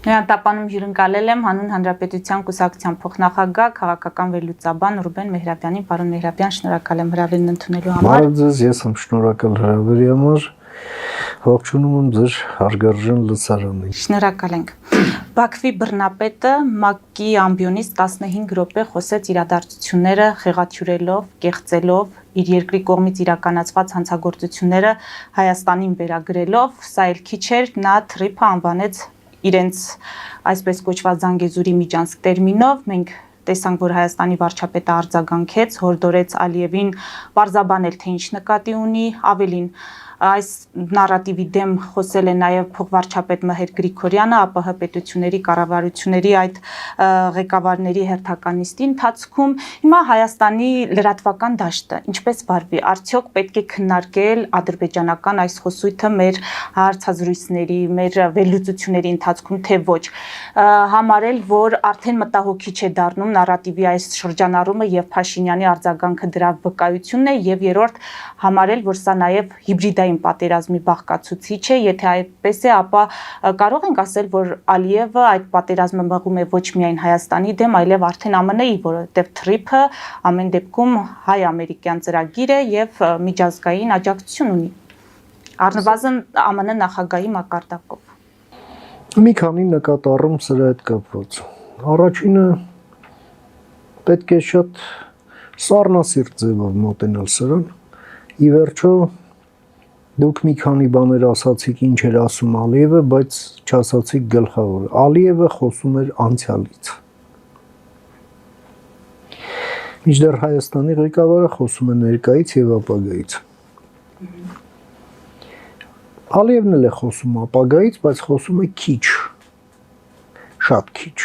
Տապանում հյուրընկալել եմ Հանուն Հանրապետության կուսակցության փոխնախագահ քաղաքական վերլուծաբան Ռուբեն Մեհրաբյանին, պարոն Մեհրաբյան, շնորհակալ եմ հրավերն ընդունելու համար։ Բարև ձեզ, ես եմ շնորհակալ հրավերի համար։ Ողջունում եմ ձեր հարգարժան լսարանին։ Շնորհակալ ենք։ Բաքվի բռնապետը ՄԱԿ-ի ամբիոնից 15 րոպե խոսեց իրադարձությունները խեղաթյուրելով, կեղծելով, իր երկրի կողմից իրականացված հանցագործությունները Հայաստանին վերագրելով, սա էլ քիչ էր, նա թրիփը անվանեց իրենց այսպես կոչված Զանգեզուրի միջանցք տերմինով, մենք տեսանք, որ Հայաստանի վարչապետը արձագանքեց, հորդորեց Ալիևին պարզաբանել, թե ինչ նկատի ունի, ավելին այս նարատիվի դեմ խոսել է նաև փոխվարչապետ Մհեր Գրիգորյանը, ԱՊՀ պետությունների կառավարությունների այդ ղեկավարների հերթական նիստի ընթացքում։ Հիմա Հայաստանի լրատվական դաշտը ինչպես վարվի, արդյոք պետք է քննարկել ադրբեջանական այս խոսույթը մեր հարցազրույցների, մեր վերլուծությունների ընթացքում, թե ոչ, համարել, որ արդեն մտահոգիչ է դառնում նարատիվի այս շրջանառումը եւ Փաշինյանի արձագանքը դրա վկայությունն է, եւ երրորդ համարել, որ սա նաև հիբրիդային պատերազմի բաղկացուցիչ է, եթե այդպես է, ապա կարող ենք ասել, որ Ալիևը այդ պատերազմը մղում է ոչ միայն Հայաստանի դեմ, այլև արդեն ԱՄՆ-ի, որովհետև թրիփը ամեն դեպքում հայ-ամերիկյան ծրագիր է եւ միջազգային աջակցություն ունի։ Առնվազն ԱՄՆ նախագահի մակարդակով։ Մի քանի նկատառում սրա հետ կապված։ Առաջինը պետք է շատ սառնասիրտ ձևով մոտենալ սրան։ Ի վերջո դուք մի քանի բաներ ասացիք, ինչ էր ասում Ալիևը, բայց չասացիք գլխավորը։ Ալիևը խոսում էր անցյալից։ Մինչդեռ Հայաստանի ղեկավարը խոսում է ներկայից եւ ապագայից։ Ալիևն էլ է խոսում ապագայից, բայց խոսում է քիչ, շատ քիչ։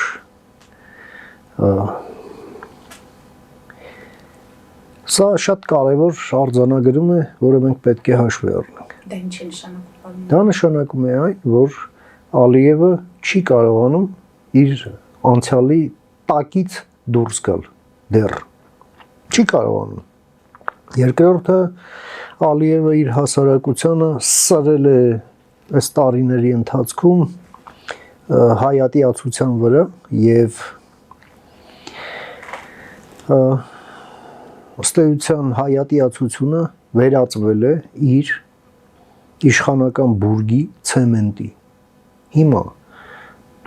Սա շատ կարևոր արձանագրում է, որը մենք պետք է հաշվի առնենք։ Դա ինչ է նշանակում։ Դա նշանակում է այն, որ Ալիևը չի կարողանում իր անցյալի տակից դուրս գալ դեռ։ Չի կարողանում։ Երկրորդը Ալիևը իր հասարակությանը սրել է այս տարիների ընթացքում հայատյացության վրա եւ ըստ էության հայատյացությունը վերածվել է իր իշխանական բուրգի ցեմենտի։ Հիմա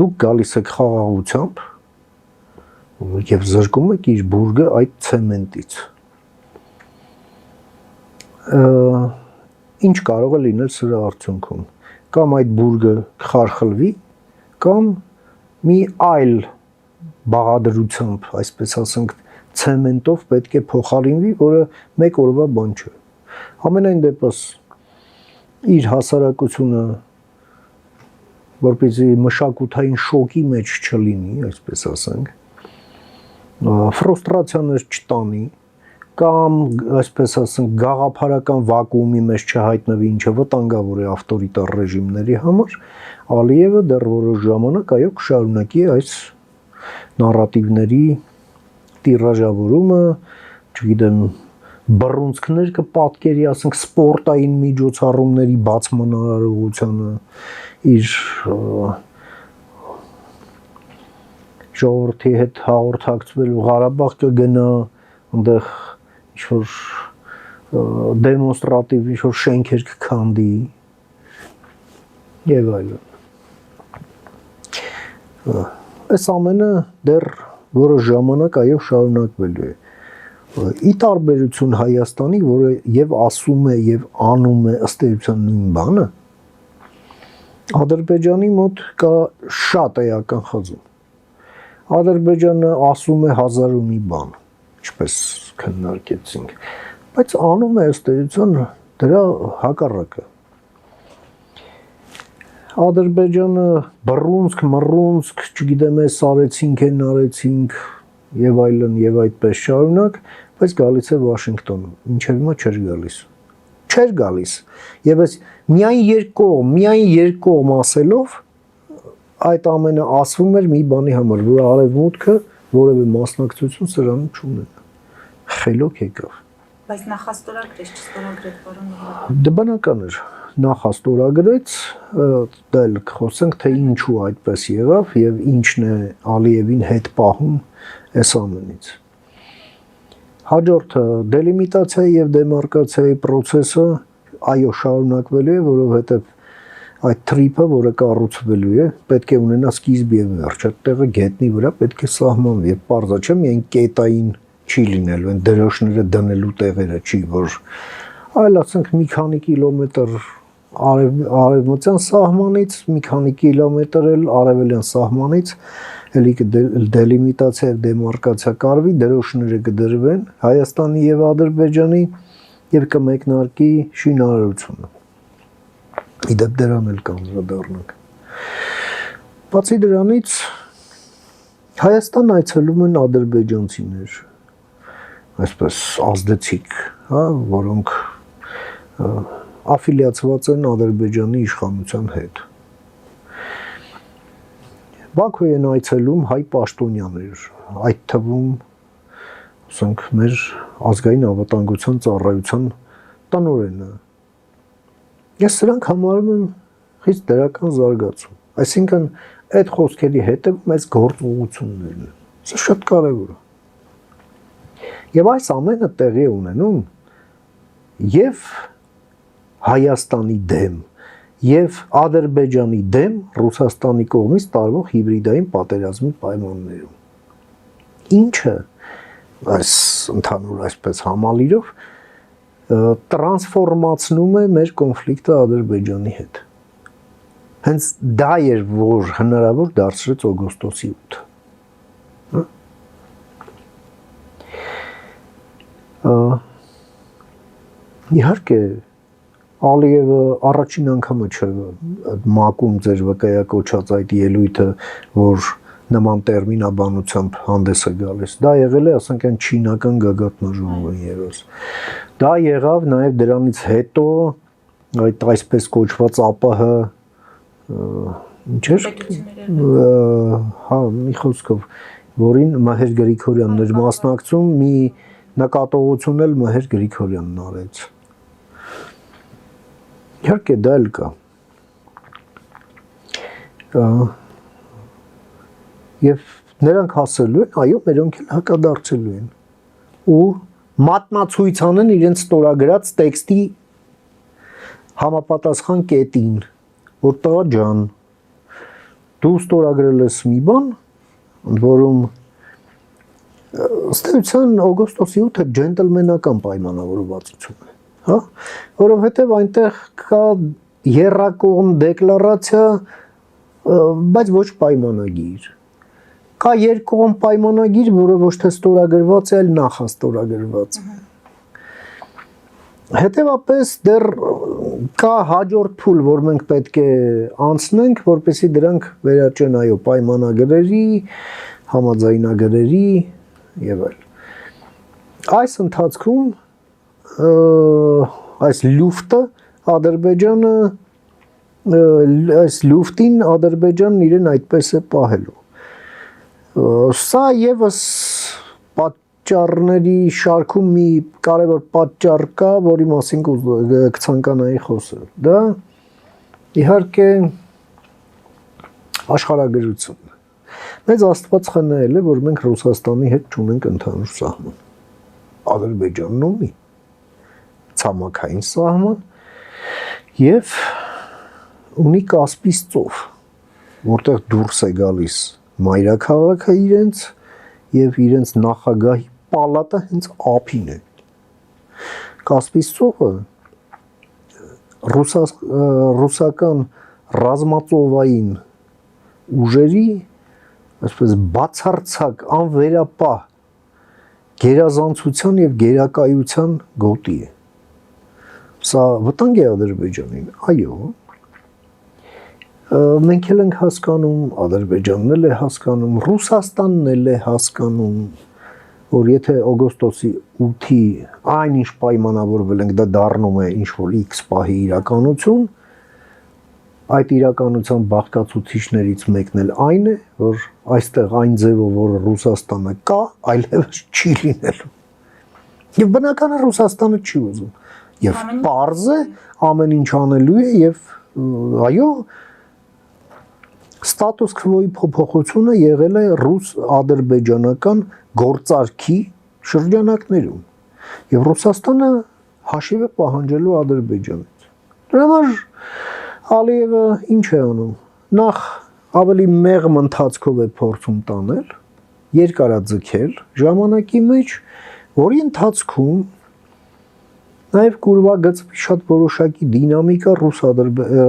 դուք գալիս եք խաղաղությամբ եւ զրկում եք իր բուրգը այդ ցեմենտից։ Ինչ կարող է լինել սրա արդյունքում, կամ այդ բուրգը խարխլվի, կամ մի այլ բաղադրությամբ, այսպես ասենք, ցեմենտով պետք է փոխարինվի, որը մեկ օրվա բան չէ։ Ամենայն դեպս իր հասարակությունը, որպեսզի մշակութային շոկի մեջ չլինի, այսպես ասենք, ֆրուստրացիաներ չտանի, կամ այսպես ասենք գաղափարական վակուումի մեջ չհայտնվի, ինչը վտանգավոր է ավտորիտար ռեժիմների համար, Ալիևը դեռ որոշ ժամանակ այո կշարունակի այս նարատիվների տիրաժավորումը, չգիտեմ, բռունցքներ կպատկերի, ասենք սպորտային միջոցառումների բացման արարողությանը, իր ժողովրդի հետ հաղորդակցվելու Ղարաբաղ կգնա, այնտեղ ինչ-որ դեմոնստրատիվ ինչ-որ շենքեր կքանդի եւ այլն։ Այս ամենը դեռ որոշ ժամանակ այո շարունակվելու է։ Ի տարբերություն Հայաստանի, որը եւ ասում է եւ անում է ըստ էության նույն բանը, Ադրբեջանի մոտ կա շատ էական խզում։ Ադրբեջանը ասում է 1001 բան, ինչպես քննարկեցինք, բայց անում է ըստ էության դրա հակառակը։ Ադրբեջանը բռունցք, մռունցք, չգիտեմ, էս արեցինք, են արեցինք եւ այլն եւ այդպես շարունակ, բայց գալիս է Վաշինգտոն, ինչեւ հիմա չէր գալիս։ Չէր գալիս։ Եվ այս միայն երկկողմ ասելով այդ ամենը ասվում էր մի բանի համար, որ արևմուտքը որևէ մասնակցություն սրանում չունենա։ Խելոք եկավ։ Բայց նախաստորագրեց, չստորագրեց, պարոն։ Դա բնական էր։ նախաստորագրեց, դա էլ խոսենք, թե ինչու այդպես եղավ եւ ինչն է Ալիևին հետ պահում այս ամենից։ Հաջորդը դելիմիտացիայի եւ դեմարկացիայի process-ը այո շարունակվելու է, որովհետեւ այդ trip-ը, որը կառուցվելու է, պետք է ունենա սկիզբ եւ վերջ, այդտեղը գետնի վրա պետք է սահմանվի, եւ պարզա չէ միայն կետային չի լինելու, այն դրոշները դնելու տեղերը չի, որ այլ ասենք մի քանի կիլոմետր արևմտյան սահմանից, մի քանի կիլոմետր էլ արևելյան սահմանից, էլի դելիմիտացիա եւ դեմարկացիա կարվի, դրոշները կդրվեն Հայաստանի եւ Ադրբեջանի եւ կմեկնարկի շինարարությունը։ Իդեպ դրան էլ կանդրադառնանք։ Բացի դրանից Հայաստան այցելում են ադրբեջանցիներ, այսպես ազդեցիկ, հա, որոնք աֆիլիացված են Ադրբեջանի իշխանության հետ։ Բաքու են այցելում հայ պաշտոնյաներ, այդ թվում, ասենք, մեր ազգային անվտանգության ծառայության տնօրենը։ Ես սրանք համարում եմ խիստ դրական զարգացում, այսինքն այդ խոսքերի հետևում այս գործողություններն են, սա շատ կարևոր է։ Եվ այս ամենը տեղի ունենում եւ Հայաստանի դեմ եւ Ադրբեջանի դեմ Ռուսաստանի կողմից տարվող հիբրիդային պատերազմի պայմաններում։ Ինչը այս ընդհանուր այսպես համալիրով տրանսֆորմացնում է մեր կոնֆլիկտը Ադրբեջանի հետ։ Հենց դա էր, որ հնարավոր դարձրեց օգոստոսի 8-ը։ Իհարկե Ալիևը առաջին անգամը չէ մակում ձեր վկայակոչած այդ ելույթը, որ նման տերմինաբանությամբ հանդես է գալիս։ Դա եղել է, ասենք, այն չինական գագաթնաժողովը ևս։ Դա եղավ նաև դրանից հետո այդ այսպես կոչված ԱՊՀ ինչ էր, հա, մի խոսքով, որին Մհեր Գրիգորյանն էր մասնակցում, մի նկատողություն էլ Մհեր Գրիգորյանն արեց։ Իհարկե դա էլ կա։ Եվ նրանք հասելու են, այո, մերոնք էլ հակադարձելու են։ Ու մատնացույց անեն իրենց ստորագրած տեքստի համապատասխան կետին, որ տղա ջան, դու ստորագրել ես մի բան, որում ըստ էության օգոստոսի 8-ը ջենտլմենական պայմանավորվածություն է, հա, որովհետև այնտեղ կա եռակողմ դեկլարացիա, բայց ոչ պայմանագիր։ Կա երկկողմ պայմանագիր, որը ոչ թե ստորագրված է, այլ նախաստորագրված։ Հետևաբար դեռ կա հաջորդ փուլ, որ մենք պետք է անցնենք, որպեսզի դրանք վերաճեն այո պայմանագրերի, համաձայնագրերի եւ այլ։ Այս ընթացքում այս լուֆտը Ադրբեջանը այս լուֆտին Ադրբեջանն իրեն այդպես է պահելու։ Սա եւս պատճառների շարքում մի կարևոր պատճառ կա, որի մասին կցանկանայի խոսել։ Դա իհարկե աշխարհագրությունն է։ Մեզ Աստված խնայել է, որ մենք Ռուսաստանի հետ չունենք ընդհանուր սահման։ Ադրբեջանն ունի ցամաքային սահման եւ ունի Կասպից ծով, որտեղ դուրս է գալիս մայրաքաղաքը իրենց եւ իրենց նախագահի պալատը հենց ափին է։ Կասպից ծովը ռուսական ռազմածովային ուժերի այսպես բացարձակ անվերապահ գերազանցության եւ գերակայության գոտի է։ Սա վտանգ է Ադրբեջանին, այո։ Մենք էլ ենք հասկանում, Ադրբեջանն էլ է հասկանում, Ռուսաստանն էլ է հասկանում, որ եթե օգոստոսի 8-ի այնինչ պայմանավորվել ենք, դա դառնում է ինչ-որ X պահի իրականություն, այդ իրականության բաղկացուցիչներից մեկն էլ այն է, որ այստեղ այն ձևով, որ Ռուսաստանը կա, այլևս չի լինելու։ Եվ բնականաբար Ռուսաստանը չի ուզում։ Եվ պարզ է ամեն ինչ անելու է եւ այո ստատուս քվոյի փոփոխությունը եղել է ռուս-ադրբեջանական գործարքի շրջանակներում եւ Ռուսաստանը հաշիվ է պահանջելու Ադրբեջանից։ Դրա համար Ալիևը ինչ է անում։ Նախ ավելի մեղմ ընթացքով է փորձում տանել, երկարաձգել ժամանակի մեջ, որի ընթացքում նաև կուրվագծվի շատ որոշակի դինամիկա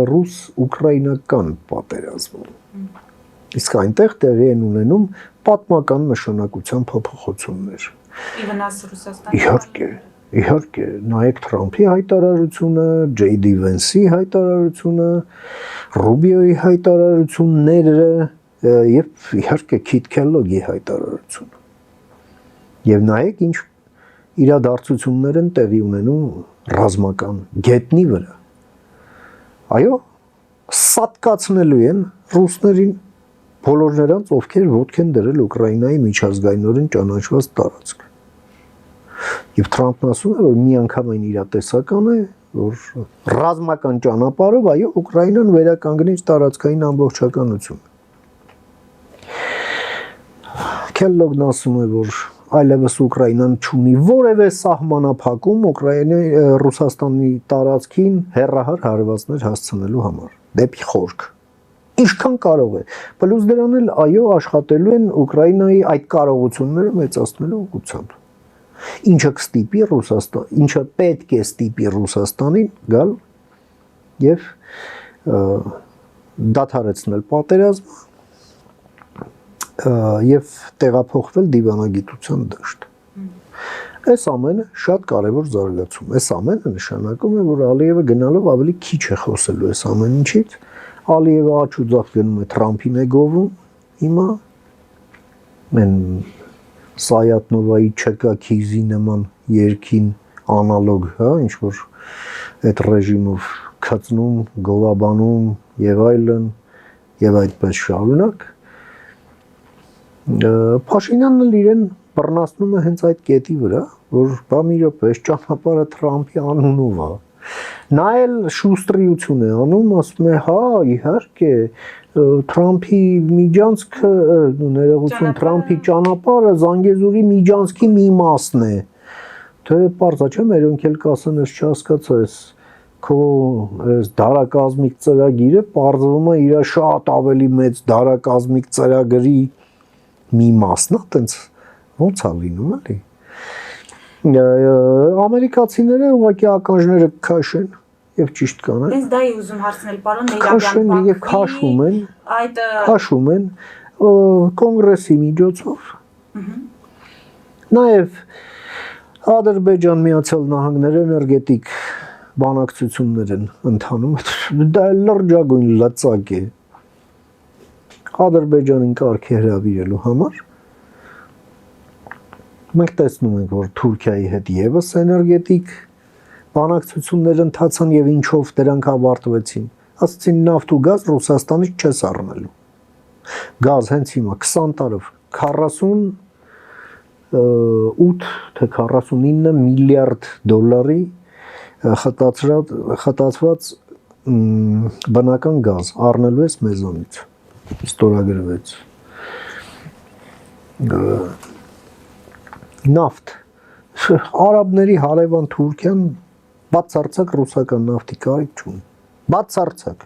ռուս-ուկրաինական պատերազմում։ Իսկ այնտեղ տեղի են ունենում պատմական նշանակության փոփոխություններ։ Ի վնաս Ռուսաստանի։ Իհարկե, նայեք Թրամփի հայտարարությունը, Ջեյ Դի Վենսի հայտարարությունը, Ռուբիոյի հայտարարությունները եւ իհարկե Քիթ Քելլոգի հայտարարությունը։ Եվ նայեք ինչ իրադարձություններ են տեղի ունենում ռազմական գետնի վրա։ Այո, սատկացնելու են ռուսներին բոլոր նրանց, ովքեր ոտք են դրել Ուկրաինայի միջազգայինորեն ճանաչված տարածք։ Եվ Թրամփն ասում է, որ միանգամայն իրատեսական է, որ ռազմական ճանապարհով այո Ուկրաինան վերականգնի տարածքային ամբողջականությունը։ Քելլոգն ասում է, որ այլևս Ուկրաինան չունի որևէ սահմանափակում Ռուսաստանի տարածքին հեռահար հարվածներ հասցնելու համար, դեպի խորք։ Ինչքան կարող է։ Պլյուս դրան էլ այո աշխատելու են Ուկրաինայի այդ կարողությունները մեծացնելու ուղղությամբ։ Ինչը կստիպի ինչը պետք է ստիպի Ռուսաստանին գալ եւ դադարեցնել պատերազմը եւ տեղափոխվել դիվանագիտության դաշտ։ Այս ամենը շատ կարևոր զարգացում։ Այս ամենը նշանակում է, որ Ալիևը գնալով ավելի քիչ է խոսելու այս ամեն ինչից։ Ալիևը աչուձախ գնում է Թրամփին է գովում հիմա մեն Սայատնովայի Չեկաքիզի նման երկին անալոգ, հա, ինչ որ այդ ռեժիմով քծնում, գովաբանում եւ այլն եւ այդպես շարունակ Փաշինյանն էլ իրեն բռնացնում է հենց այդ կետի վրա, որ բա մի րոպե, ճանապարհը Թրամփի անունով է։ Նա էլ շուստրիություն է անում, ասում է, հա, իհարկե, Թրամփի միջանցքը, ներողություն, Թրամփի ճանապարհը Զանգեզուրի միջանցքի մի մասն է։ Թե պարզ է, չէ՞, մերոնք էլ կասեն, ես չհասկացա, այս քո այս դարակազմիկ ծրագիրը պարզվում է իր շատ ավելի մեծ դարակազմիկ ծրագրի մի մասն է, տենց ո՞նց է լինում, էլի։ Ամերիկացիները ուղղակի ականջները քաշեն եւ ճիշտ կանեն։ Ես դա եմ ուզում հարցնել, պարոն Մեյրաբյան, քաշեն եւ քաշում են կոնգրեսի միջոցով։ Նաեւ Ադրբեջան Միացյալ Նահանգները էներգետիկ բանակցություններ են ընթանում, դա լրջագույն լծակ է։ Ադրբեջանին կարգի հրավիրելու համար մենք տեսնում ենք, որ Թուրքիայի հետ եւս էներգետիկ բանակցություններ ընթացան եւ ինչով դրանք ավարտվեցին։ Ասացին նավթ ու գազ Ռուսաստանից չես առնելու։ Գազ հենց հիմա 20 տարով 48 թե 49 միլիարդ դոլարի խտացված բնական գազ առնելու է մեզանից։ Ստորագրվեց նավթ արաբների հարևան Թուրքիան բացարձակ ռուսական նավթի կարիք չունի բացարձակ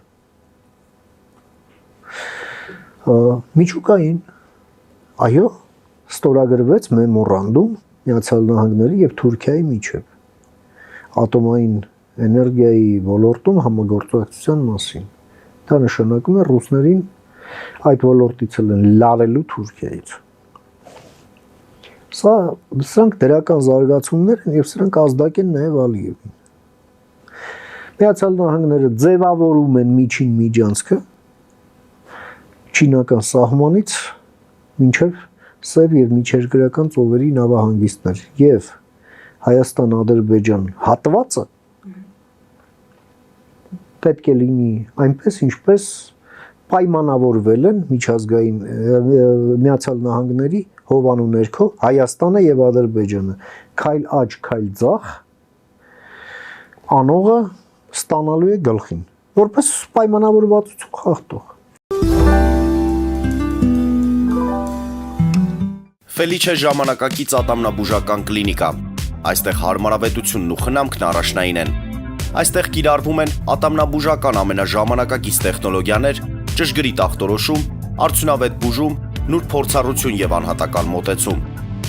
միջուկային այո ստորագրվեց մեմորանդում Միացյալ Նահանգների եւ Թուրքիայի միջեւ ատոմային էներգիայի ոլորտում համագործակցության մասին դա նշանակում է ռուսներին այդ ոլորտից են լարելու Թուրքիայից Սրանք դրական զարգացումներ են եւ սրանք ազդակ են նաեւ Ալիևին Միացյալ Նահանգները ձևավորում են միջին միջանցքը չինական սահմանից մինչև Սև եւ միջերկրական ծովերի նավահանգիստներ եւ Հայաստան-Ադրբեջան հատվածը պետք է լինի այնպես ինչպես պայմանավորվել են միջազգային Միացյալ Նահանգների հովանու ներքո Հայաստանը եւ Ադրբեջանը քայլ աջ քայլ ձախ անողը ստանալու է գլխին, որպես պայմանավորվածություն խախտող։ Ֆելիչե ժամանակակից ատամնաբուժական կլինիկա։ Այստեղ հարմարավետությունն ու խնամքն առաջնային են։ Այստեղ կիրառվում են ատամնաբուժական ամենաժամանակակից տեխնոլոգիաներ, ճշգրիտ ախտորոշում, արդյունավետ բուժում, նուրբ փորձառություն եւ անհատական մոտեցում։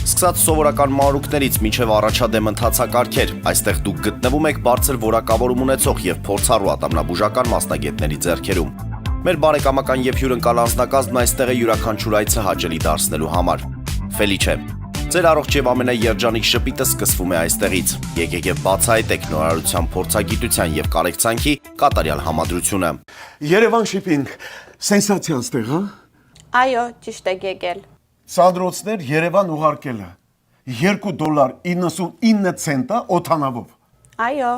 Սկսած սովորական մանրուքներից մինչև առաջադեմ ընթացակարգեր, այստեղ դուք գտնվում եք բարձր որակավորում ունեցող եւ փորձառու ատամնաբուժական մասնագետների ձեռքերում։ Մեր բարեկամական եւ հյուրընկալ անձնակազմն այստեղ է յուրաքանչյուր այցը հաճելի դարձնելու համար։ Ֆելիչե, ձեր առողջ եւ ամենաերջանիկ շպիտը սկսվում է այստեղից։ Եկեք եւ բացահայտեք նորարարության փորձագիտության եւ կարեկցանքի կատարյալ համադրությունը։ Երևան շիփինգ, սենսացիա ստեղ, հա։ Այո, ճիշտ եք եկել։ Սանդրոցներ Երևան ուղարկելը $2.99 օթանավով։ Այո,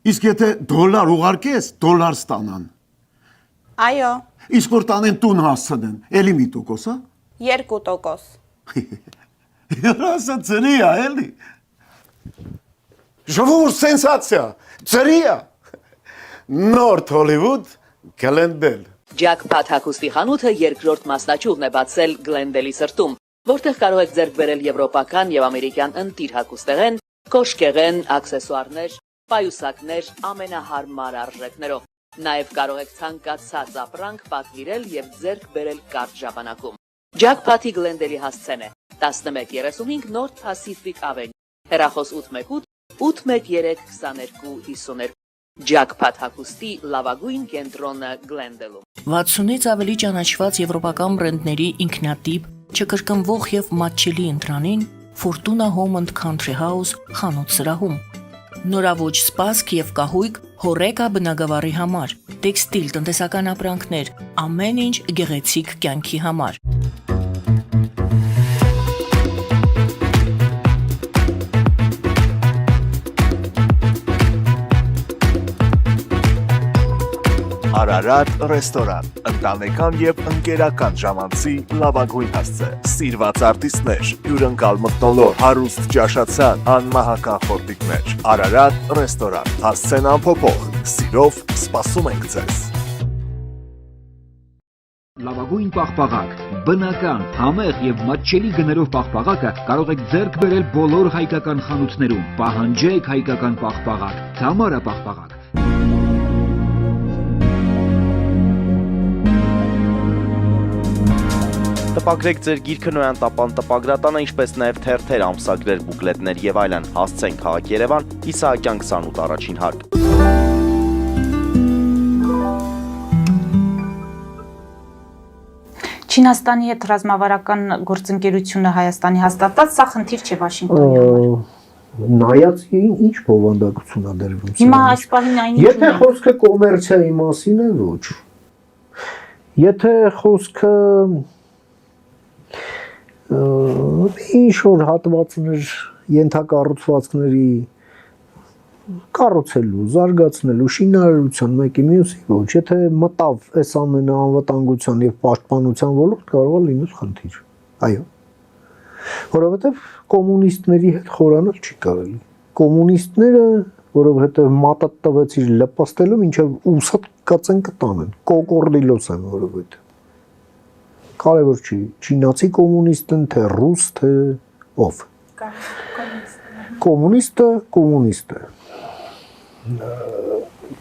Իսկ եթե դոլար ուղարկես, դոլար ստանան։ այո, Իսկ որ տանեն տուն հասցնեն, էլի մի տոկոս, հա։ 2%։ Երասա ծրիա, էլի։ Ժողովուրդ սենսացիա, ծրիա։ Նորթ Հոլիվուդ Գլենդել։ Ջաքփաթ հագուստի խանութը երկրորդ մասնաճյուղն է բացել Գլենդելի սրտում, որտեղ կարող եք ձեռք բերել եվրոպական եւ ամերիկյան ընտիր հագուստեղեն, կոշկեղեն, աքսեսուարներ, պայուսակներ ամենահարմար արժեքներով։ Նաեւ կարող եք ցանկացած ապրանք պատվիրել եւ ձեռք բերել կարճ ժամանակում։ Ջաքփաթի Գլենդելի հասցեն է 1135 North Pacific Avenue, հեռախոս 818 813 2252։ Ջաքփաթ հագուստի լավագույն կենտրոնը Գլենդելում։ 60-ից ավելի ճանաչված եվրոպական բրենդների ինքնատիպ, չկրկնվող եւ մատչելի ընտրանին Fortuna Home and Country House խանութ սրահում։ Նորավոճ սպասք եւ կահույք հորեկա բնագավառի համար, տեքստիլ տնտեսական ապրանքներ, ամեն ինչ գեղեցիկ կյանքի համար։ Արարատ ռեստորան, ընտանեկան եւ ընկերական ժամանցի լավագույն հասցե, սիրված արտիստներ, հյուրընկալ մթնոլորտ, հարուստ ճաշացան, անմահական խորտիկներ։ Արարատ ռեստորան, հասցեն անփոփոխ, սիրով սպասում ենք ձեզ։ Լավագույն պաղպաղակ, բնական, համեղ եւ մատչելի գներով պաղպաղակը կարող եք ձեռք բերել բոլոր հայկական խանութներում։ Պահանջեք հայկական պաղպաղակ, Թամարա պաղպաղակ։ Տպագրեք ձեր գիրքը Նոյան տապան տպագրատանը, ինչպես նաև թերթեր, ամսագրեր, բուկլետներ եւ այլն։ Հասցեն քաղաք Երևան, Իսահակյան 28 առաջին հարկ։ Չինաստանի հետ ռազմավարական գործընկերությունը Հայաստանի հաստատած, սա խնդիր չէ Վաշինգտոնի համար։ Նայած ինչ բովանդակություն ա դրվում։ Հիմա այս պահին այնինչ Եթե խոսքը կոմերցիայի մասին է, ոչ։ Եթե խոսքը ինչ որ հատվածներ ենթակառուցվածքների կառուցելու, զարգացնելու, շինարարության մեկի մյուսի ոչ, եթե մտավ այս ամենը անվտանգության եւ պաշտպանության ոլորտ, կարող է լինել խնդիր։ Այո։ Որովհետեւ կոմունիստների հետ խորանալ չի կարելի։ Կոմունիստները, որովհետեւ մատը տվեցիր լպաստելու, ինչեւ ուսատ կծեն կտանեն, կոկորդիլոս են որովհետեւ։ Կարևոր չի, չինացի կոմունիստն, թե ռուս, թե ով։ Կոմունիստը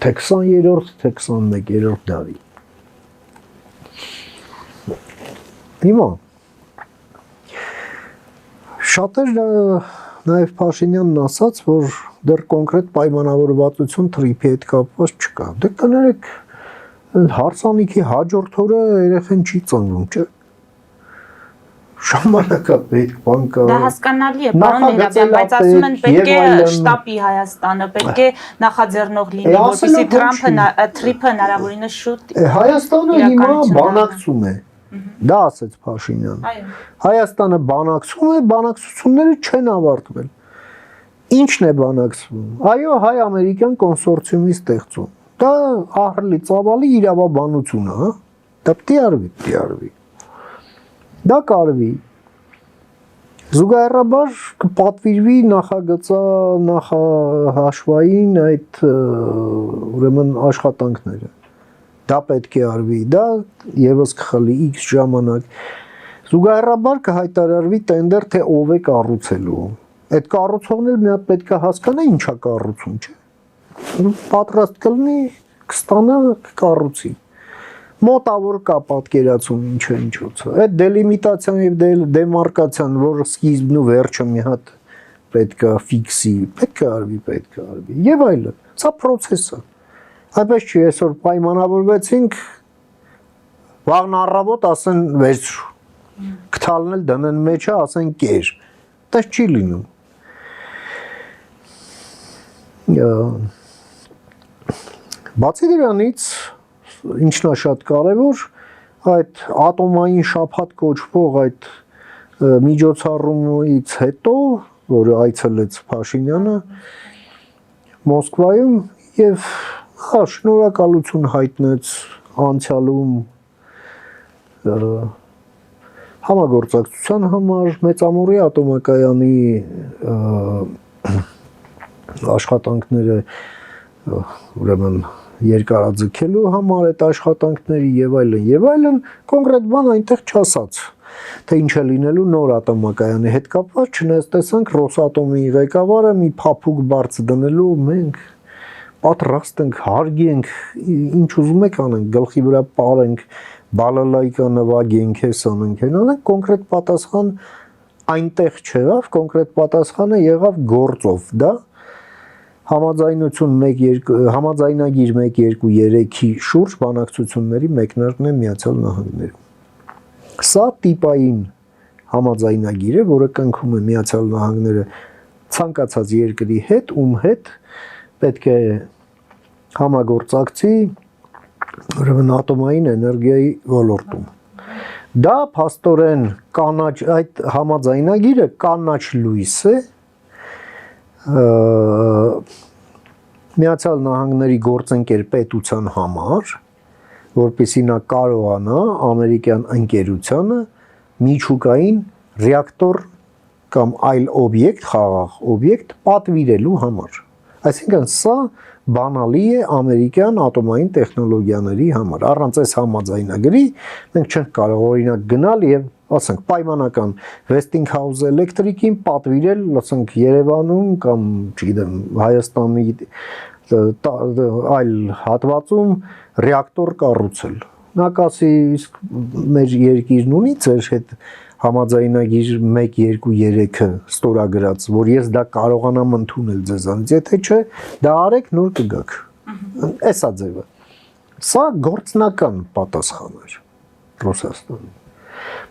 թե 20-րդ, թե 21-րդ դարի։ Հիմա շատերը նաև Փաշինյանն ասաց, որ դեռ կոնկրետ պայմանավորվածություն թրիփի հետ կապված չկա։ Դե կներեք հարսանիքի հաջորդ օրը երեխան չի ծնվում, չէ՞։ Ժամանակա պետք բան կա։ Դա հասկանալի է, պարոն Միրաբյան, բայց ասում են պետք է շտապի Հայաստանը, պետք է նախաձեռնող լինի, որպեսզի թրիփը հնարավորինս շուտ։ Հայաստանը հիմա բանակցում է։ Դա ասեց Փաշինյանը։ Հայաստանը բանակցում է, բանակցությունները չեն ավարտվել։ Ինչն է բանակցվում։ Այո, հայ-ամերիկյան կոնսորցիումի ստեղծում։ Դա ահռելի ծավալի իրավաբանություն է, հա։ Դա պիտի արվի։ Դա կարվի։ Զուգահեռաբար կպատվիրվի նախահաշվային այդ ուրեմն աշխատանքները։ Դա պետք է արվի, դա եւս կխլի X ժամանակ։ Զուգահեռաբար կհայտարարվի տենդեր, թե ով է կառուցելու։ Այդ կառուցողն էլ մի հատ պետք է հասկանա ինչա կառուցում, չէ՞։ Պատրաստ կլինի, կստանա, կառուցի։ Մոտավոր կա պատկերացում ինչը ինչոցը։ Այդ դելիմիտացիան եւ դեմարկացիան, որը սկիզբն ու վերջը մի հատ պետք է ֆիքսի, պետք է արվի եւ այլն։ Սա process է։ Այդպես չի, այսօր պայմանավորվեցինք, վաղն առավոտ ասեն վերցրու։ Կթալն էլ դնեն մեջը, ասեն կեր։ Դա չի լինում։ Բացի դրանից, ինչն է շատ կարևոր, այդ ատոմային շաբաթ կոչվող այդ միջոցառումից հետո, որը այցելեց Փաշինյանը Մոսկվայում եւ շնորհակալություն հայտնեց անցյալում համագործակցության համար Մեծամորի ատոմակայանի աշխատանքները ուրեմն երկարաձգելու համար այդ աշխատանքների եւ այլն կոնկրետ բան այնտեղ չասաց թե ինչ է լինելու նոր ատոմակայանի հետ կապված չնայած տեսանք Ռոսատոմի ղեկավարը մի փափուկ բարձ դնելու մենք պատրաստ ենք հարգենք ինչ ուզում եք անենք գլխի վրա պարենք բալալայկա նվագենք հես անենք անենք կոնկրետ պատասխան այնտեղ չեղավ կոնկրետ պատասխանը եղավ գործով դա Համաձայնություն 1-2 համաձայնագիր 1-2-3-ի շուրջ բանակցությունների մեկնարկն է Միացյալ Նահանգներում։ Սա տիպային համաձայնագիր է, որը կնքում է Միացյալ Նահանգները ցանկացած երկրի հետ, ում հետ պետք է համագործակցի ուրեմն ատոմային էներգիայի ոլորտում։ Դա փաստորեն կանաչ այդ համաձայնագիրը կանաչ լույս է Միացյալ Նահանգների գործընկեր պետության համար, որպեսզի նա կարողանա ամերիկյան ընկերությանը միջուկային ռեակտոր կամ այլ օբյեկտ, խաղաղ օբյեկտ պատվիրելու համար։ Այսինքն սա բանալի է ամերիկյան ատոմային տեխնոլոգիաների համար։ Առանց այս համաձայնագրի մենք չենք կարող օրինակ գնալ եւ ասենք պայմանական Westinghouse Electric-ին պատվիրել, ասենք Երևանում կամ, չգիտեմ, Հայաստանի այլ հատվածում ռեակտոր կառուցել։ Նա կասի, իսկ մեր երկիրն ունի ձեր հետ համաձայնագիր 1-2-3-ը ստորագրած, որ ես դա կարողանամ ընդունել ձեզանից, եթե չէ, դա արեք, նոր կգաք։ Էսա ձևը։ Սա գործնական պատասխան էր Ռուսաստանի։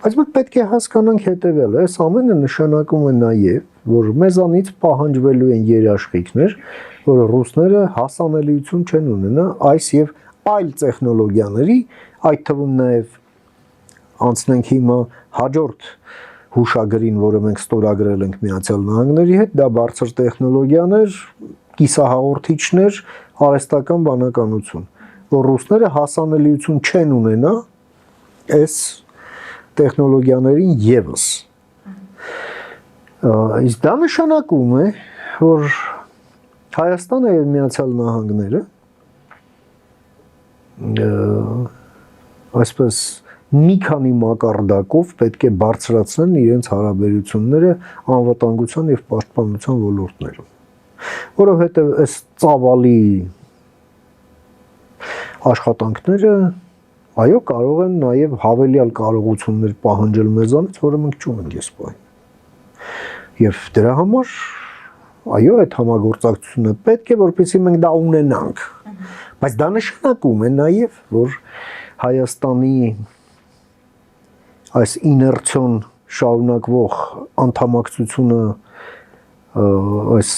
Բայց մենք պետք է հասկանանք հետևյալը, այս ամենը նշանակում է նաև, որ մեզանից պահանջվելու են երաշխիքներ, որ ռուսները հասանելիություն չեն ունենա այս եւ այլ տեխնոլոգիաների, այդ թվում նաև անցնենք հիմա հաջորդ հուշագրին, որը մենք ստորագրել ենք Միացյալ Նահանգների հետ, դա բարձր տեխնոլոգիաներ, կիսահաղորդիչներ, արհեստական բանականություն, որ ռուսները հասանելիություն չեն ունենա այս տեխնոլոգիաներին եւս։ Իսկ դա նշանակում է, որ Հայաստանը եւ Միացյալ Նահանգները այսպես մի քանի մակարդակով պետք է բարձրացնեն իրենց հարաբերությունները անվտանգության եւ պաշտպանության ոլորտներում, որովհետեւ այս ծավալի աշխատանքները այո կարող են նաև հավելյալ կարողություններ պահանջել մեզանից, որը մենք չունենք այս պահին։ Եվ դրա համար այո այդ համագործակցությունը պետք է որպեսզի մենք դա ունենանք։ Բայց դա նշանակում է նաև, որ Հայաստանի այս իներցիոն շարունակվող անդամակցությունը այս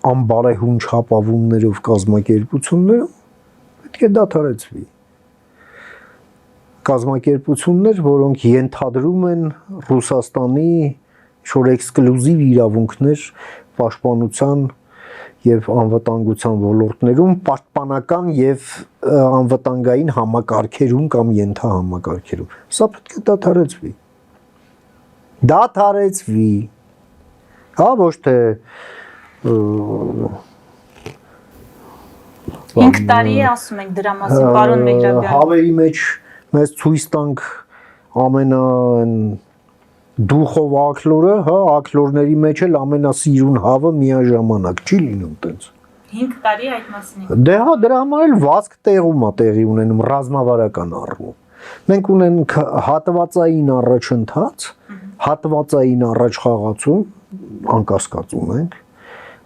անբարեհունչ հապավումներով կազմակերպություններում պետք է դադարեցվի։ Կազմակերպություններ, որոնք ենթադրում են Ռուսաստանի շոր էքսկլյուզիվ իրավունքներ պաշտպանության եւ անվտանգության ոլորտներում, պաշտպանական եւ անվտանգային համակարգերում կամ ենթահամակարգերում։ Սա պետք է դադարեցվի։ Դադարեցվի։ Հա, ոչ թե 5 տարի է ասում ենք դրա մասին, պարոն Մեհրաբյան։ Հավերի մեջ մեզ ցույց տանք ամենա դուխով ակլորը, հա, ակլորների մեջ էլ ամենասիրուն հավը միաժամանակ չի լինում տենց։ 5 տարի այդ մասին է։ Դե հա, դրա համար էլ վազք տեղում է տեղի ունենում ռազմավարական առումով։ Մենք ունենք հատվածային առաջընթաց, հատվածային առաջխաղացում, անկասկած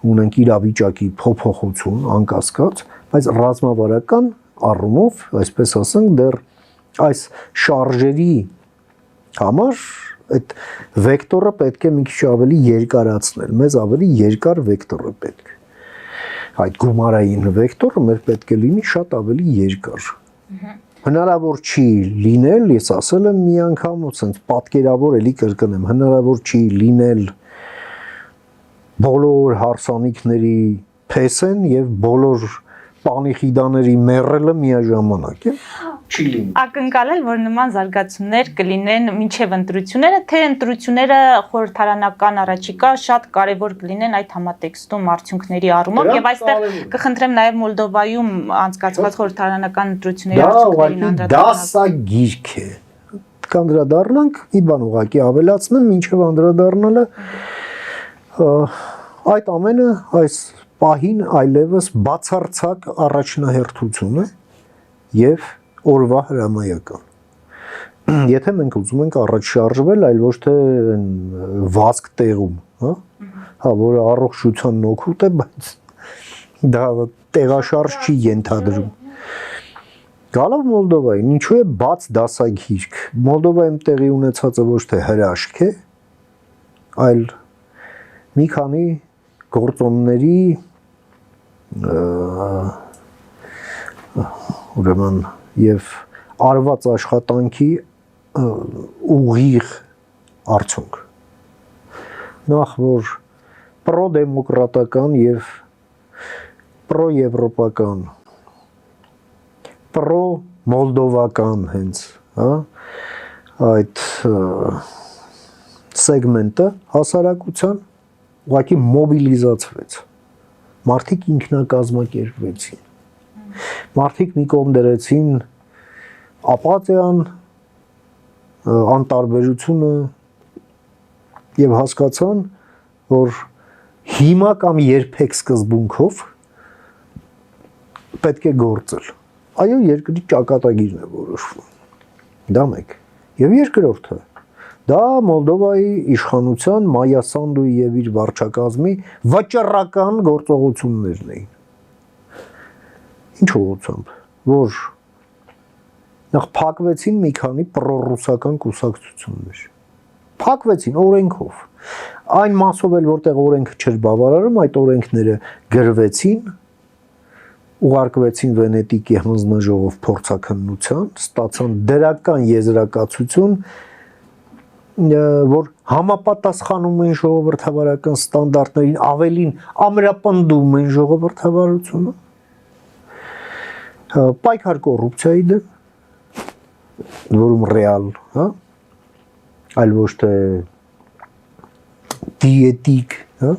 ունենք իրավիճակի փոփոխություն, անկասկած, բայց ռազմավարական առումով, այսպես ասենք, դեռ այս շարժերի համար այդ վեկտորը պետք է մի քիչ ավելի երկարացնել, մեզ ավելի երկար վեկտոր է պետք։ Այդ գումարային վեկտորը մեր պետք է լինի շատ ավելի երկար։ Հնարավոր չի լինել, ես ասել եմ մի անգամ, ու ցենց պատկերավոր էլի կրկնեմ, հնարավոր չի լինել բոլոր հարսանիքների փեսեն եւ բոլոր պանիխիդաների մեռելը միաժամանակ է։ Չի լինի։ Ակնկալել, որ նման զարգացումներ կլինեն մինչև ընտրությունները, թե ընտրությունները խորհրդարանական առաջիկա շատ կարևոր կլինեն այդ համատեքստում արդյունքների առումով եւ այստեղ կխնդրեմ նաեւ Մոլդովայում անցկացված խորհրդարանական ընտրությունների արդյունքներին անդրադառնալ։ Դասագիրք է։ Կանդրադառնանք, մի բան ուղղակի ավելացնեմ, մինչև անդրադառնալը այդ ամենը այս պահին այլևս բացարձակ առաջնահերթություն է եւ օրվա հրամայական։ Եթե մենք ուզում ենք առաջ շարժվել, այլ ոչ թե վազք տեղում, հա, որը առողջության օգուտ է, բայց դա տեղաշարժ չի ենթադրում։ Գալով Մոլդովային, ինչու է բաց դասագիրք։ Մոլդովայում տեղի ունեցածը ոչ թե հրաշք է, այլ մի քանի գործոնների ուրեմն եւ արված աշխատանքի ուղիղ արդյունք։ Նախ որ պրոդեմոկրատական եւ պրոեվրոպական, պրոմոլդովական հենց, հա, այդ սեգմենտը հասարակության ուղղակի մոբիլիզացվեց։ Մարդիկ ինքնակազմակերպվեցին։ Մարդիկ մի կողմ դրեցին ապաթիան, անտարբերությունը եւ հասկացան, որ հիմա կամ երբեք սկզբունքով պետք է գործել։ Այո, երկրի ճակատագիրն է որոշվում։ Դա մեկ։ Եվ երկրորդը դա Մոլդովայի իշխանության Մայա Սանդուի եւ իր վարչակազմի վճռական գործողություններն էին։ Ինչ ուղղությամբ, որ նախ փակվեցին մի քանի պրոռուսական կուսակցություններ։ Փակվեցին օրենքով։ Այն մասով էլ որտեղ օրենքը չէր բավարարում, այդ օրենքները գրվեցին, ուղարկվեցին Վենետիկի հանձնաժողով փորձաքննության, ստացան դրական եզրակացություն, որ համապատասխանում են ժողովրդավարական ստանդարտներին, ավելին ամրապնդում են ժողովրդավարությունը, պայքար կոռուպցիայի դեմ, որում ռեալ, հա, այլ ոչ թե դիետիկ, հա,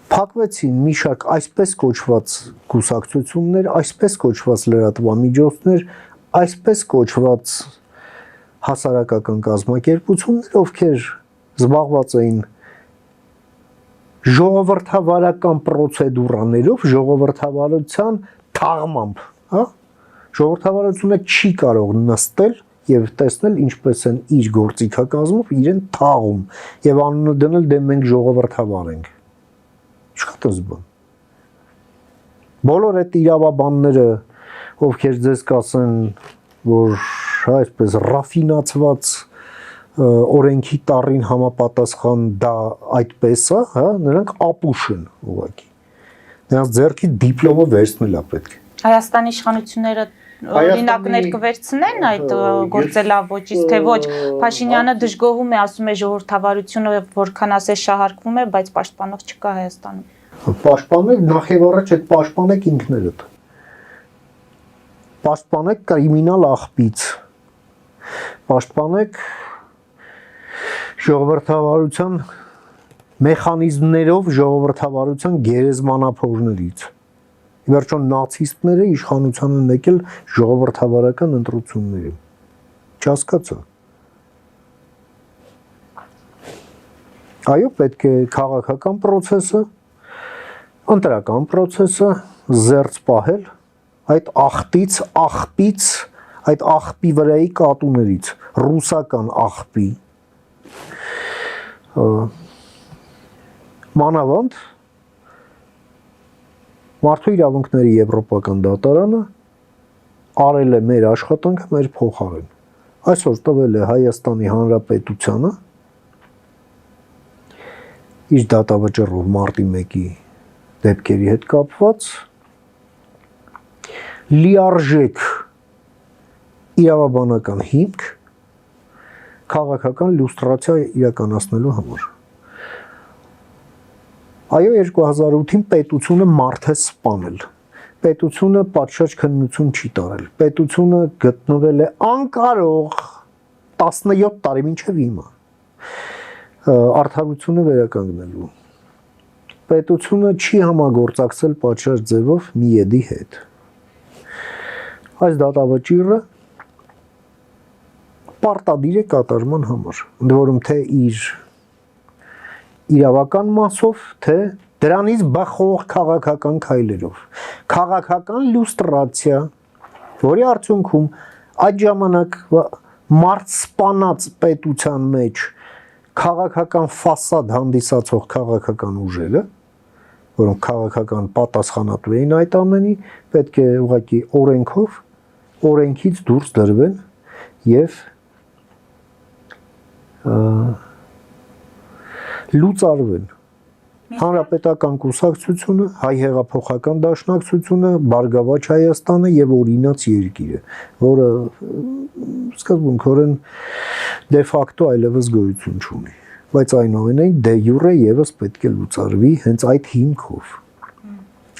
փակվեցին մի շարք այսպես կոչված կուսակցություններ, այսպես կոչված լրատվամիջոցներ, այսպես կոչված հասարակական կազմակերպություններ, ովքեր զբաղված էին ժողովրդավարական պրոցեդուրաներով, ժողովրդավարության թաղմամբ, հա, ժողովրդավարությունը չի կարող նստել եւ տեսնել ինչպես են իր գործիքակազմով իրեն թաղում եւ անունը դնել դե մենք ժողովրդավար ենք։ Շատ զբաղ։ Բոլոր այդ իրավաբանները, ովքեր ձեզ կասեն, որ այսպես ռաֆինացված օրենքի տառին համապատասխան դա այդպես է, հա, նրանք ապուշ են ուղղակի։ Նրանց ձեռքի դիպլոմը վերցնել է պետք։ Հայաստանի իշխանությունները օրինակներ կվերցնեն այդ գործելավոճից, թե ոչ։ Փաշինյանը դժգոհում է, ասում է ժողովրդավարությունը որքան ասես շահարկվում է, բայց պաշտպանող չկա Հայաստանում։ Պաշտպանել նախ եւ առաջ այդ պաշտպանեք ինքներդ։ Պաշտպանեք կրիմինալ աղբից։ Պաշտպանեք ժողովրդավարության մեխանիզմներով ժողովրդավարության գերեզմանափորներից։ Վերջոն նացիստները իշխանության են եկել ժողովրդավարական ընտրությունների։ Չհասկացա։ Այո, պետք է քաղաքական process-ը, ընտրական process-ը զերծ պահել այդ աղբից, այդ աղբի վրայի կատուներից, ռուսական աղբի։ Մանավանդ Մարդու իրավունքների Եվրոպական դատարանը արել է մեր աշխատանքը մեր փոխարեն։ Այսօր տվել է Հայաստանի Հանրապետությանը իր դատավճռով մարտի 1-ի դեպքերի հետ կապված լիարժեք իրավաբանական հիմք քաղաքական լյուստրացիա իրականացնելու համար։ Այո, 2008-ին պետությունը մարդ է սպանել։ Պետությունը պատշաճ քննություն չի տարել։ Պետությունը գտնվել է անկարող 17 տարի մինչև հիմա արդարությունը վերականգնելու։ Պետությունը չի համագործակցել պատշաճ ձևով ՄԻԵԴ-ի հետ։ Այս դատավճիռը պարտադիր է կատարման համար, ընդ որում թե իր իրավական մասով, թե դրանից բխող քաղաքական քայլերով։ Քաղաքական լյուստրացիա, որի արդյունքում այդ ժամանակ մարդ սպանած պետության մեջ քաղաքական ֆասադ հանդիսացող քաղաքական ուժերը, որոնք քաղաքական պատասխանատու էին այդ ամենի, պետք է ուղղակի օրենքից դուրս դրվեն եւ լուծարվեն։ Հանրապետական կուսակցությունը, հայ հեղափոխական դաշնակցությունը, Բարգավաճ Հայաստանը եւ օրինաց երկիրը, որը սկզբունքորեն դե ֆակտո այլևս գոյություն չունի, բայց այնուամենայնիվ դե յուրե եւս պետք է լուծարվի հենց այդ հիմքով։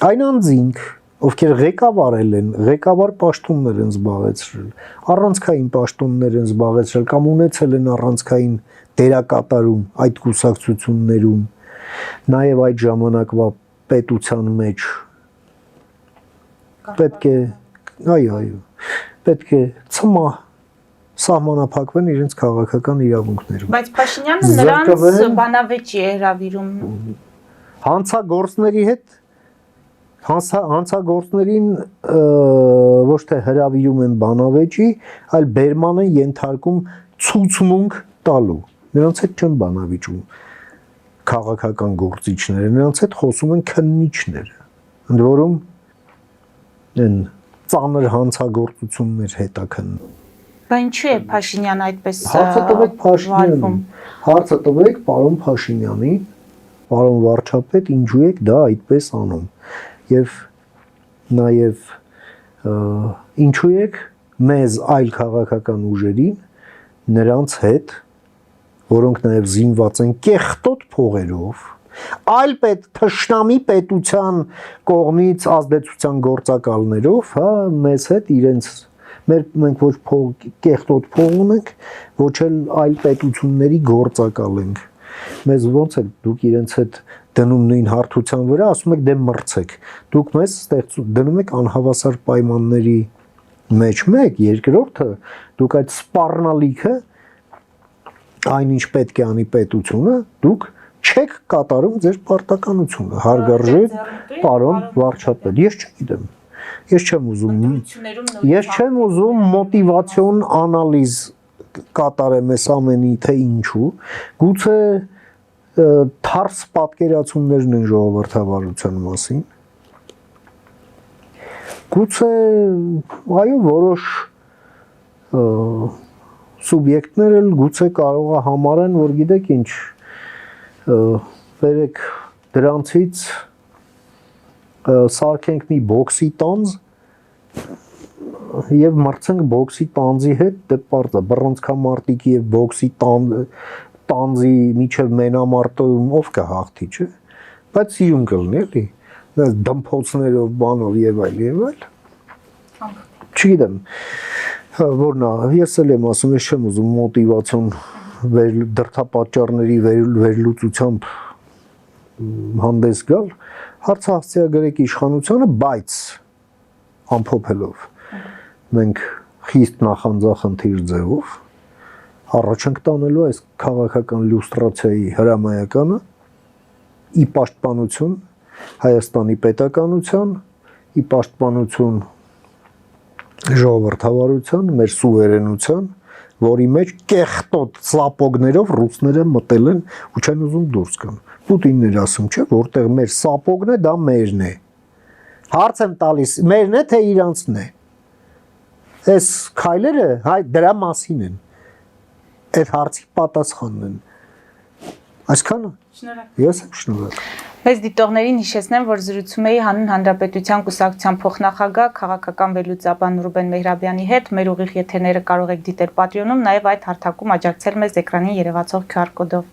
Այն անձինք, ովքեր ղեկավարել են, ղեկավար պաշտոններ են զբաղեցրել, առանցքային պաշտոններ են զբաղեցրել կամ ունեցել են առանցքային դերակատարում այդ կուսակցություններում, նաև այդ ժամանակվա պետության մեջ պետք է, այո, պետք է սահմանափակվեն իրենց քաղաքական իրավունքներում։ Բայց Փաշինյանը նրանց բանավեճի է հրավիրում։ Հանցագործների հետ հանցագործներին ոչ թե հրավիրում են բանավեճի, այլ բերման են ենթարկում ցուցմունք տալու։ Նրանց հետ չեն բանավիճում քաղաքական գործիչները, նրանց հետ խոսում են քննիչները, ընդ որում են ծանր հանցագործություններ հետաքննում։ Բայց ինչու է Փաշինյանը այդպես Հարցը տվեք Փաշինյանին, հարցը տվեք պարոն Փաշինյանին, պարոն վարչապետ, ինչու եք դա այդպես անում, եւ նաեւ ինչու եք մեզ այլ քաղաքական ուժերին նրանց հետ, որոնք նաև զինված են կեղտոտ փողերով, այլ թշնամի պետության կողմից ազդեցության գործակալներով, հա, մեզ հետ իրենց մենք ոչ կեղտոտ փող ունենք, ոչ էլ այլ պետությունների գործակալ ենք։ Մեզ ոնց է դուք իրենց հետ դնում նույն հարթության վրա, ասում եք դե մրցեք։ Դուք մեզ դնում եք անհավասար պայմանների մեջ մեկ, երկրորդը դուք այդ սպառնալիքը այնինչ պետք է անի պետությունը, դուք չեք կատարում ձեր պարտականությունը, հարգարժեք պարոն վարչապետ, ես չգիտեմ, ես չեմ ուզում մոտիվացիոն անալիզ կատարեմ այս ամենի, թե ինչու, գուցե թարս պատկերացումներն են ժողովրդավարության մասին, գուցե, այո, որոշ սուբյեկտներ էլ գուցե կարող է համարեն, որ գիտեք ինչ, վերեք դրանցից սարքենք մի բոքսի տանձ եւ մրցենք բոքսի տանձի հետ, դե պարզ է, բռնցքամարտիկի եւ բոքսի տանձի միջև մենամարտում ով կհաղթի, չէ՞, բայց սիրուն կլինի, էլի, դմփոցներով, բանով եւ այլ, չգիտեմ, որն է, ես էլ եմ ասում, ես չեմ ուզում մոտիվացիոն դրդապատճառների վերլուծությամբ հանդես գալ, հարցը հասցեագրեք իշխանությանը, բայց ամփոփելով մենք խիստ նախանձախնդիր ձևով առաջ ենք տանելու այս քաղաքական լյուստրացիայի հրամայականը ի պաշտպանություն Հայաստանի պետականության, ի պաշտպանություն ժողովրդավարության, մեր սուվերենության, որի մեջ կեղտոտ սապոգներով ռուսները մտել են ու չեն ուզում դուրս գան։ Պուտինն էր ասում, չէ, որտեղ մեր սապոգն է, դա մերն է։ Հարց եմ տալիս, մերն է թե իրանցն է։ Այս քայլերը դրա մասին են։ Այդ հարցի պատասխանն են։ Այսքանը։ Շնորհակալ։ Ես եմ շնորհակալ։ Մեծ դիտողներին հիշեցնեմ, որ զրուցում էի Հանուն Հանրապետության կուսակցության փոխնախագահ քաղաքական վերլուծաբան Ռուբեն Մեհրաբյանի հետ։ Մեր ուղիղ եթերները կարող եք դիտել Patreon-ում, նաև այդ հարթակում աջակցել մեզ էկրանին երևացող QR կոդով։